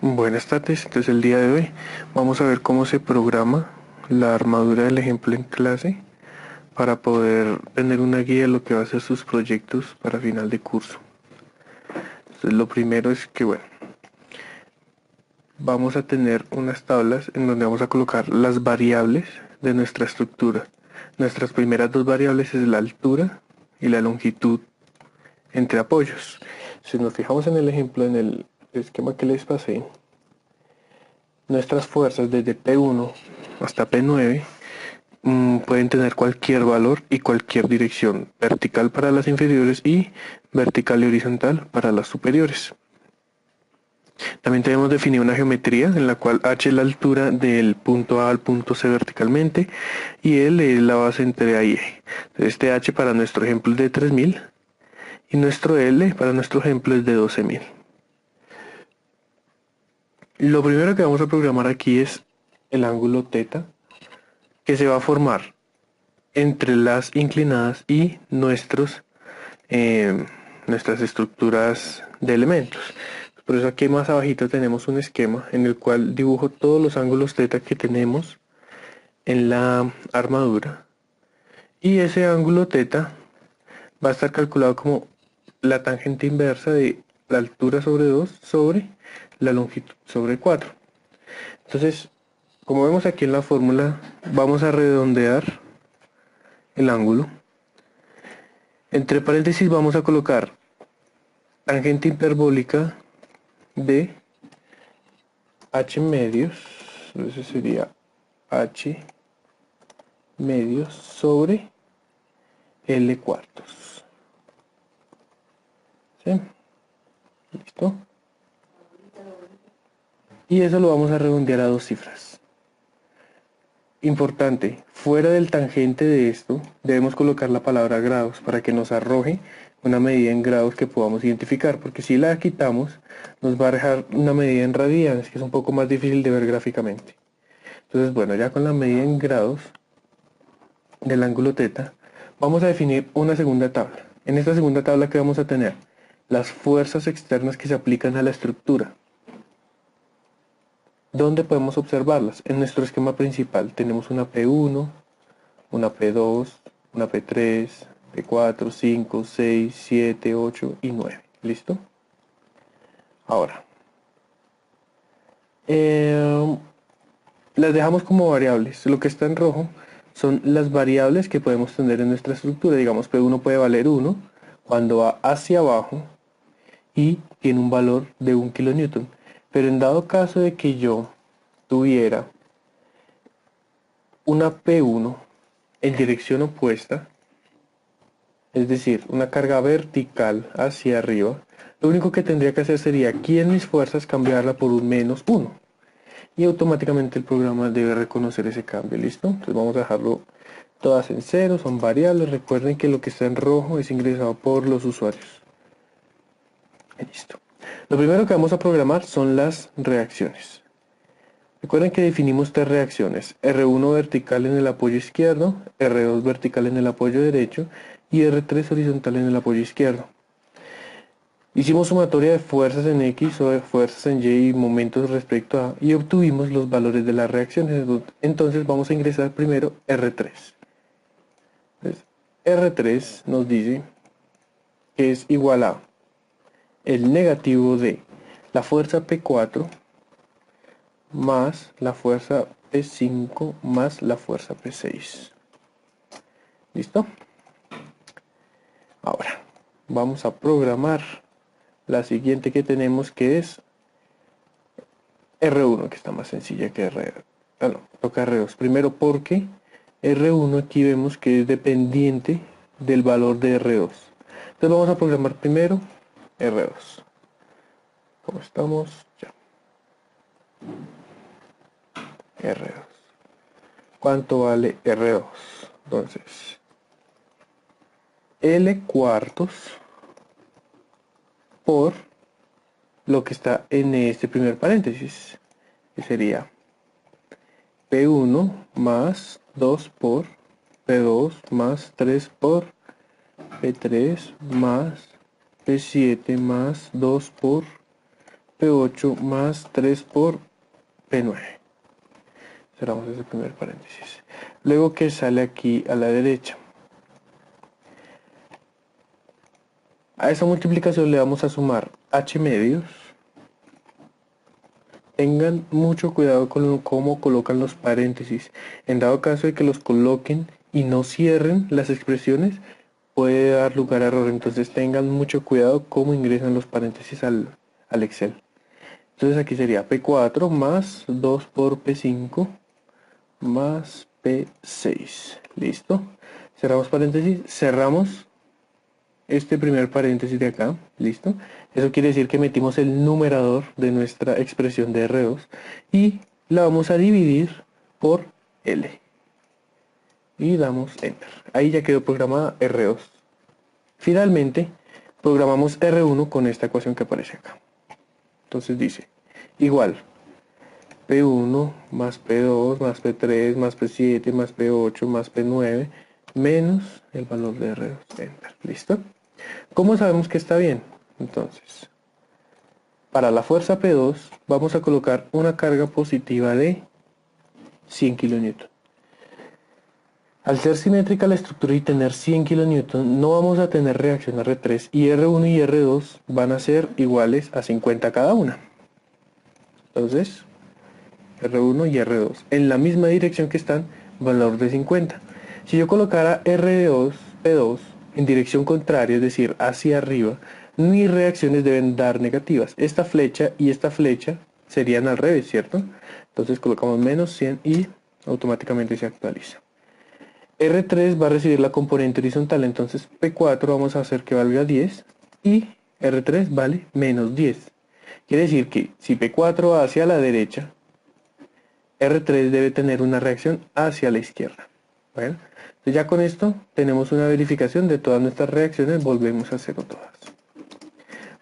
Buenas tardes, entonces el día de hoy vamos a ver cómo se programa la armadura del ejemplo en clase para poder tener una guía de lo que va a ser sus proyectos para final de curso. Entonces lo primero es que bueno, vamos a tener unas tablas en donde vamos a colocar las variables de nuestra estructura. Nuestras primeras dos variables es la altura y la longitud entre apoyos. Si nos fijamos en el ejemplo, en el esquema que les pasé, nuestras fuerzas desde P1 hasta P9 pueden tener cualquier valor y cualquier dirección, vertical para las inferiores y vertical y horizontal para las superiores. También tenemos definido una geometría en la cual h es la altura del punto A al punto C verticalmente y L es la base entre A y E. Entonces este h para nuestro ejemplo es de 3000 y nuestro L para nuestro ejemplo es de 12000. Lo primero que vamos a programar aquí es el ángulo θ que se va a formar entre las inclinadas y nuestras estructuras de elementos. Por eso aquí más abajito tenemos un esquema en el cual dibujo todos los ángulos θ que tenemos en la armadura. Y ese ángulo θ va a estar calculado como la tangente inversa de la altura sobre 2 sobre la longitud sobre 4. Entonces, como vemos aquí en la fórmula, vamos a redondear el ángulo. Entre paréntesis vamos a colocar tangente hiperbólica de h medios, entonces sería h medios sobre l cuartos. ¿Sí? ¿Listo? Y eso lo vamos a redondear a dos cifras. Importante, fuera del tangente de esto debemos colocar la palabra grados para que nos arroje una medida en grados que podamos identificar, porque si la quitamos nos va a dejar una medida en radianes, que es un poco más difícil de ver gráficamente. Entonces, bueno, ya con la medida en grados del ángulo θ, vamos a definir una segunda tabla. En esta segunda tabla, ¿qué vamos a tener? Las fuerzas externas que se aplican a la estructura. ¿Dónde podemos observarlas? En nuestro esquema principal tenemos una P1, una P2, una P3, P4, 5, 6, 7, 8 y 9. ¿Listo? Ahora, las dejamos como variables. Lo que está en rojo son las variables que podemos tener en nuestra estructura. Digamos, P1 puede valer 1 cuando va hacia abajo y tiene un valor de 1 kilonewton. Pero en dado caso de que yo tuviera una P1 en dirección opuesta, es decir, una carga vertical hacia arriba, lo único que tendría que hacer sería aquí en mis fuerzas cambiarla por un -1. Y automáticamente el programa debe reconocer ese cambio, ¿listo? Entonces vamos a dejarlo todas en cero, son variables. Recuerden que lo que está en rojo es ingresado por los usuarios. Listo. Lo primero que vamos a programar son las reacciones. Recuerden que definimos tres reacciones: R1 vertical en el apoyo izquierdo, R2 vertical en el apoyo derecho y R3 horizontal en el apoyo izquierdo. Hicimos sumatoria de fuerzas en X o de fuerzas en Y y momentos respecto a y obtuvimos los valores de las reacciones. Entonces vamos a ingresar primero R3. Entonces, R3 nos dice que es igual a el negativo de la fuerza P4 más la fuerza P5 más la fuerza P6. ¿Listo? Ahora vamos a programar la siguiente que tenemos, que es R1, que está más sencilla que R2. Ah, no, toca R2 primero porque R1 aquí vemos que es dependiente del valor de R2. Entonces vamos a programar primero R2. ¿Cómo estamos? Ya. R2. ¿Cuánto vale R2? Entonces, L cuartos por lo que está en este primer paréntesis, que sería P1 más 2 por P2 más 3 por P3 más P7 más 2 por P8 más 3 por P9. Cerramos ese primer paréntesis. Luego, que sale aquí a la derecha? A esa multiplicación le vamos a sumar h medios. Tengan mucho cuidado con cómo colocan los paréntesis. En dado caso de que los coloquen y no cierren las expresiones, puede dar lugar a error. Entonces tengan mucho cuidado cómo ingresan los paréntesis al Excel. Entonces aquí sería P4 más 2 por P5 más P6. ¿Listo? Cerramos paréntesis, cerramos este primer paréntesis de acá. ¿Listo? Eso quiere decir que metimos el numerador de nuestra expresión de R2 y la vamos a dividir por L. Y damos Enter. Ahí ya quedó programada R2. Finalmente, programamos R1 con esta ecuación que aparece acá. Entonces dice, igual, P1 más P2 más P3 más P7 más P8 más P9 menos el valor de R2. Enter. ¿Listo? ¿Cómo sabemos que está bien? Entonces, para la fuerza P2 vamos a colocar una carga positiva de 100 kN. Al ser simétrica la estructura y tener 100 kN, no vamos a tener reacción R3 y R1 y R2 van a ser iguales a 50 cada una. Entonces, R1 y R2 en la misma dirección que están, valor de 50. Si yo colocara R2, P2 en dirección contraria, es decir, hacia arriba, mis reacciones deben dar negativas. Esta flecha y esta flecha serían al revés, ¿cierto? Entonces colocamos menos 100 y automáticamente se actualiza. R3 va a recibir la componente horizontal, entonces P4 vamos a hacer que valga 10 y R3 vale menos 10. Quiere decir que si P4 va hacia la derecha, R3 debe tener una reacción hacia la izquierda. Bueno, entonces ya con esto tenemos una verificación de todas nuestras reacciones, volvemos a cero todas.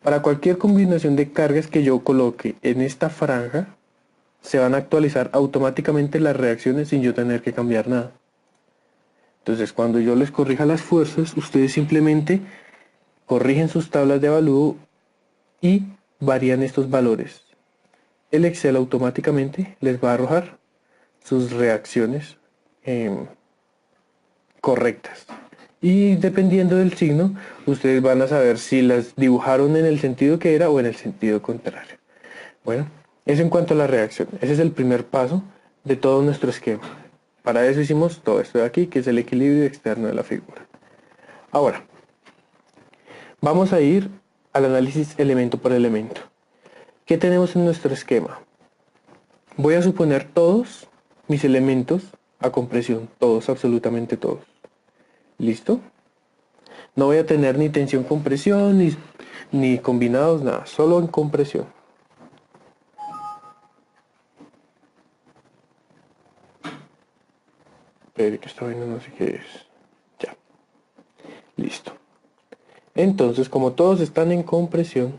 Para cualquier combinación de cargas que yo coloque en esta franja, se van a actualizar automáticamente las reacciones sin yo tener que cambiar nada. Entonces cuando yo les corrija las fuerzas, ustedes simplemente corrigen sus tablas de avalúo y varían estos valores. El Excel automáticamente les va a arrojar sus reacciones correctas. Y dependiendo del signo, ustedes van a saber si las dibujaron en el sentido que era o en el sentido contrario. Bueno, eso en cuanto a la reacción. Ese es el primer paso de todo nuestro esquema. Para eso hicimos todo esto de aquí, que es el equilibrio externo de la figura. Ahora, vamos a ir al análisis elemento por elemento. ¿Qué tenemos en nuestro esquema? Voy a suponer todos mis elementos a compresión, todos, absolutamente todos. ¿Listo? No voy a tener ni tensión compresión, ni combinados, nada, solo en compresión. Espere que esta vaina no sé qué es. Ya. Listo. Entonces, como todos están en compresión,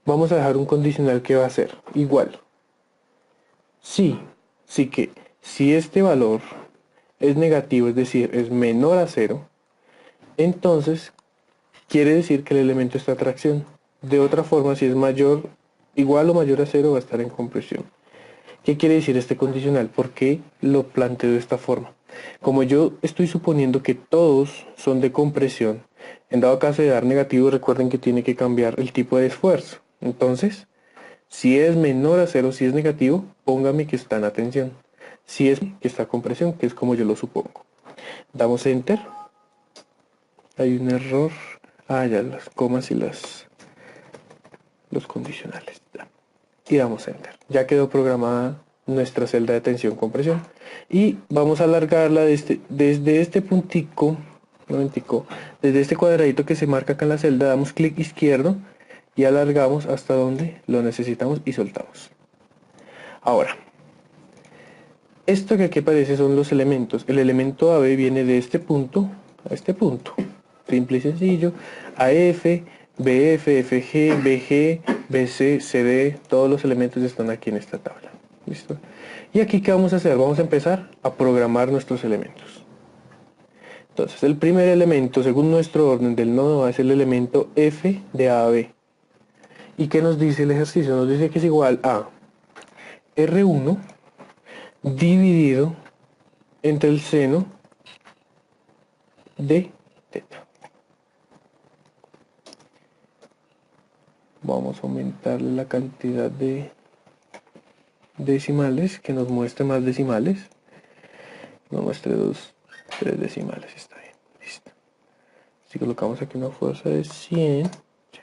vamos a dejar un condicional que va a ser igual. Sí que si este valor es negativo, es decir, es menor a 0, entonces quiere decir que el elemento está a tracción. De otra forma, si es mayor, igual o mayor a 0, va a estar en compresión. ¿Qué quiere decir este condicional? ¿Por qué lo planteo de esta forma? Como yo estoy suponiendo que todos son de compresión, en dado caso de dar negativo, recuerden que tiene que cambiar el tipo de esfuerzo. Entonces, si es menor a 0, si es negativo, póngame que está en tensión. Si es que está a compresión, que es como yo lo supongo. Damos Enter. Hay un error. Ya las comas y los condicionales. Y damos Enter. Ya quedó programada nuestra celda de tensión-compresión. Y vamos a alargarla desde este puntico, desde este cuadradito que se marca acá en la celda, damos clic izquierdo y alargamos hasta donde lo necesitamos y soltamos. Ahora, esto que aquí aparece son los elementos. El elemento AB viene de este punto a este punto. Simple y sencillo. AF, BF, FG, BG, BC, CD, todos los elementos están aquí en esta tabla. ¿Listo? Y aquí, ¿qué vamos a hacer? Vamos a empezar a programar nuestros elementos. Entonces, el primer elemento, según nuestro orden del nodo A, es el elemento F de AB. ¿Y qué nos dice el ejercicio? Nos dice que es igual a R1 dividido entre el seno de teta. Vamos a aumentarle la cantidad de decimales, que nos muestre más decimales. Nos muestre 3 decimales, está bien, listo. Si colocamos aquí una fuerza de 100,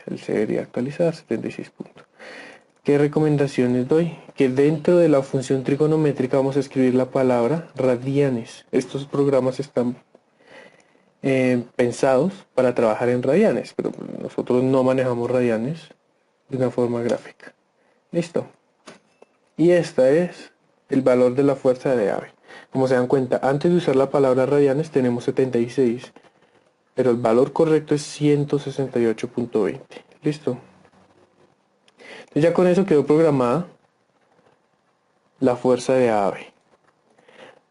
él se debería actualizar, 76 puntos. ¿Qué recomendaciones doy? Que dentro de la función trigonométrica vamos a escribir la palabra radianes. Estos programas están pensados para trabajar en radianes, pero nosotros no manejamos radianes de una forma gráfica. Listo. Y esta es el valor de la fuerza de ave. Como se dan cuenta, antes de usar la palabra radianes tenemos 76, pero el valor correcto es 168.20. Listo. Entonces ya con eso quedó programada la fuerza de ave.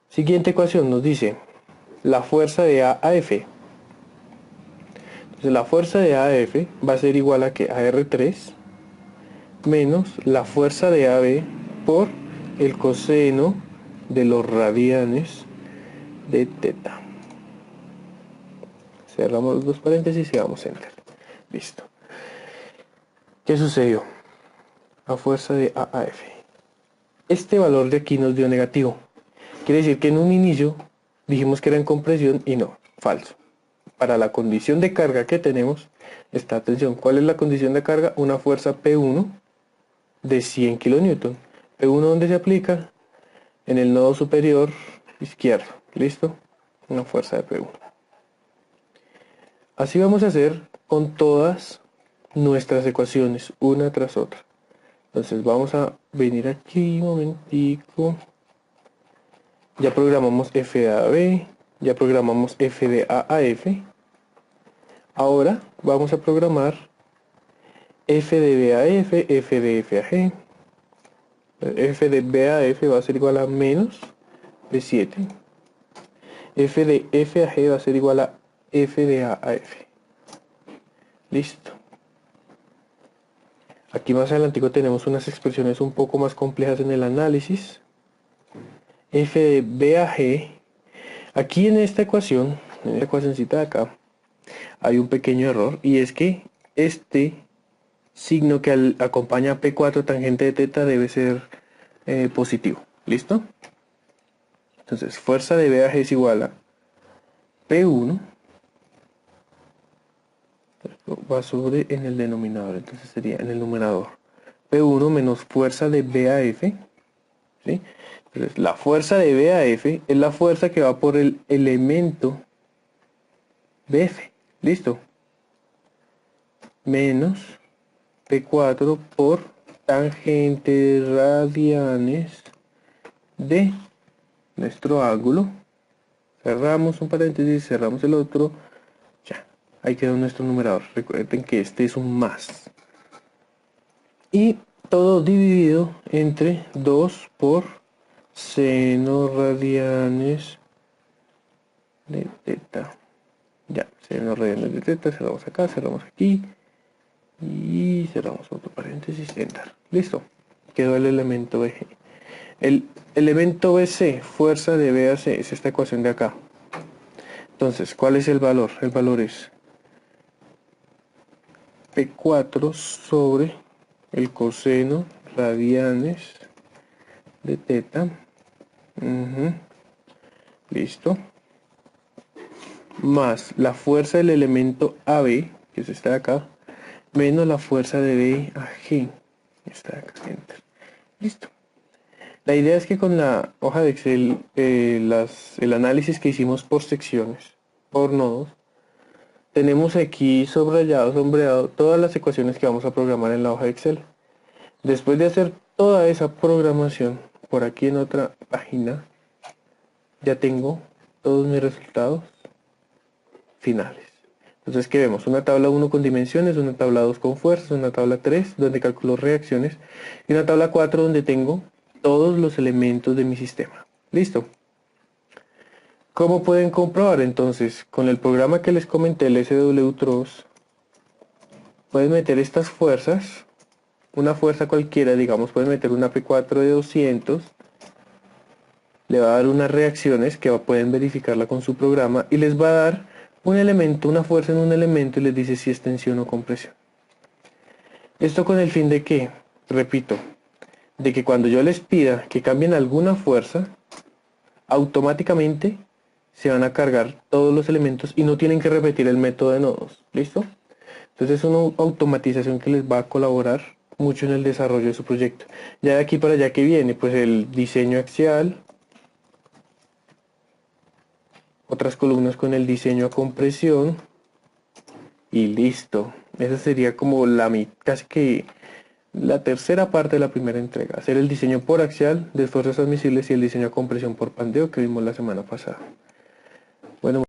Siguiente ecuación nos dice la fuerza de A a F. Entonces la fuerza de A a F va a ser igual a que a R3 menos la fuerza de AB por el coseno de los radianes de teta. Cerramos los dos paréntesis y damos enter. Listo. ¿Qué sucedió? A fuerza de A a F. Este valor de aquí nos dio negativo. Quiere decir que en un inicio dijimos que era en compresión y no, falso. Para la condición de carga que tenemos, esta atención, ¿cuál es la condición de carga? Una fuerza P1 de 100 kN. P1 ¿dónde se aplica? En el nodo superior izquierdo. ¿Listo? Una fuerza de P1. Así vamos a hacer con todas nuestras ecuaciones, una tras otra. Entonces vamos a venir aquí un momentico. Ya programamos F de A a B, ya programamos F de A a F. Ahora vamos a programar F de B a F, F de F a G. F de B a F va a ser igual a menos B7. F de F a G va a ser igual a F de A a F. Listo. Aquí más adelante tenemos unas expresiones un poco más complejas en el análisis. F de B a G. Aquí en esta ecuación, en esta ecuacióncita de acá, hay un pequeño error, y es que este signo que acompaña a P4 tangente de teta debe ser positivo. ¿Listo? Entonces fuerza de B a G es igual a P1 va sobre en el denominador, entonces sería en el numerador P1 menos fuerza de B a F, ¿sí? Entonces la fuerza de B a F es la fuerza que va por el elemento BF. ¿Listo? Menos P4 por tangente radianes de nuestro ángulo. Cerramos un paréntesis, cerramos el otro. Ya, ahí quedó nuestro numerador. Recuerden que este es un más. Y todo dividido entre 2 por seno radianes de teta. Ya, seno radianes de teta, cerramos acá, cerramos aquí. Y cerramos otro paréntesis, enter. Listo. Quedó el elemento BG. El elemento BC, fuerza de B a C, es esta ecuación de acá. Entonces, ¿cuál es el valor? El valor es P4 sobre el coseno radianes de teta. Listo. Más la fuerza del elemento AB, que es esta de acá, menos la fuerza de B a G. Esta de acá, enter. Listo. La idea es que con la hoja de Excel, el análisis que hicimos por secciones, por nodos, tenemos aquí subrayado, sombreado todas las ecuaciones que vamos a programar en la hoja de Excel. Después de hacer toda esa programación, por aquí en otra página, ya tengo todos mis resultados finales. Entonces, ¿qué vemos? Una tabla 1 con dimensiones, una tabla 2 con fuerzas, una tabla 3 donde calculo reacciones y una tabla 4 donde tengo todos los elementos de mi sistema. Listo. ¿Cómo pueden comprobar? Entonces, con el programa que les comenté, el SWTROS, pueden meter estas fuerzas una fuerza cualquiera, digamos pueden meter una P4 de 200, le va a dar unas reacciones que pueden verificarla con su programa y les va a dar un elemento, una fuerza en un elemento y les dice si es tensión o compresión. Esto con el fin de que, repito, de que cuando yo les pida que cambien alguna fuerza, automáticamente se van a cargar todos los elementos y no tienen que repetir el método de nodos. ¿Listo? Entonces es una automatización que les va a colaborar mucho en el desarrollo de su proyecto. Ya de aquí para allá que viene, pues el diseño axial, otras columnas con el diseño a compresión y listo. Esa sería como casi que la tercera parte de la primera entrega. Hacer el diseño por axial de fuerzas transmisibles y el diseño a compresión por pandeo que vimos la semana pasada.